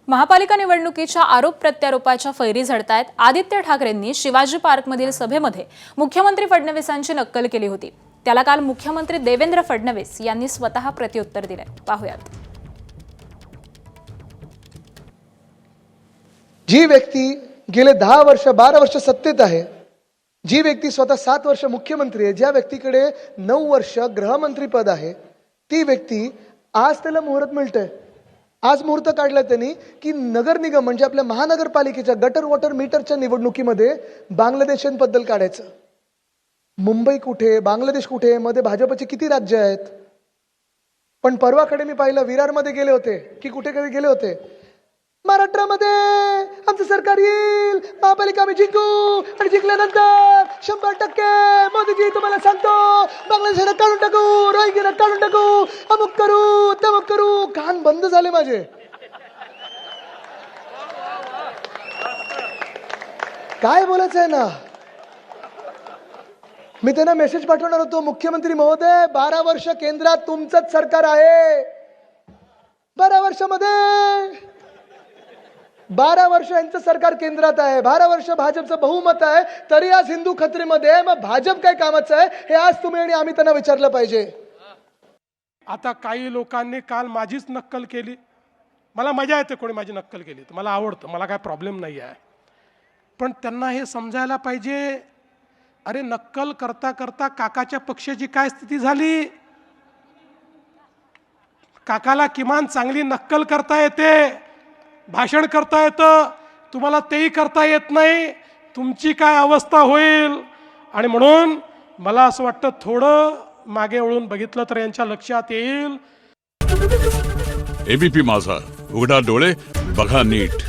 महापालिका निवडणुकीच्या आरोप प्रत्यारोपाच्या फैरी झडतायत। आदित्य ठाकरेंनी शिवाजी पार्कमधील सभेमध्ये मुख्यमंत्री फडणवीसांची नक्कल केली होती। त्याला काल मुख्यमंत्री देवेंद्र फडणवीस यांनी स्वतः प्रत्युत्तर दिले। पाहूयात। जी व्यक्ती गेले 10 वर्ष 12 वर्ष सत्तेत आहे, जी व्यक्ती स्वतः 7 वर्ष मुख्यमंत्री आहे, ज्या व्यक्तीकडे 9 वर्ष गृहमंत्री पद आहे, ती व्यक्ती आज त्याला मुहूर्त मिळतंय। आज मुहूर्त काढला त्यांनी की नगर निगम म्हणजे आपल्या महानगरपालिकेच्या गटर वॉटर मीटरच्या निवडणुकीमध्ये बांगलादेशांबद्दल काढायचं। मुंबई कुठे, बांगलादेश कुठे, मध्ये भाजपचे किती राज्य आहेत। पण परवाकडे मी पाहिलं विरारमध्ये गेले होते की कुठे गेले होते, महाराष्ट्रामध्ये आमचं सरकार येईल, महापालिका आम्ही जिंकू आणि जिंकल्यानंतर 100% मोदीजी तुम्हाला सांगतो बांगलादेशाला काढून टाकू, रोहिंग्याला काढून टाकू, अमुक करू तमुक करू। कान बंद झाले माझे। काय बोलायचं आहे ना। मी त्यांना मेसेज पाठवणार होतो, मुख्यमंत्री महोदय 12 वर्ष केंद्रात तुमचंच सरकार आहे, 12 वर्षामध्ये 12 वर्ष यांचं सरकार केंद्रात आहे, 12 वर्ष भाजपचं बहुमत आहे, तरी आज हिंदू खत्रीमध्ये मग भाजप काय कामाचं आहे हे आज तुम्ही आणि आम्ही त्यांना विचारलं पाहिजे। आता काही लोकांनी काल माझीच नक्कल केली। मला मजा येते कोणी माझी नक्कल केली तर, मला आवडतं, मला काय प्रॉब्लेम नाही आहे। पण त्यांना हे समजायला पाहिजे, अरे नक्कल करता करता काकाच्या पक्षाची काय स्थिती झाली। काकाला किमान चांगली नक्कल करता येते, भाषण करता येतं, तुम्हाला तेही करता येत नाही। तुमची काय अवस्था होईल। आणि म्हणून मला असं वाटतं थोडं मागे वळून बघितलं तर यांच्या लक्षात येईल। एबीपी माझा, उघडा डोळे बघा नीट।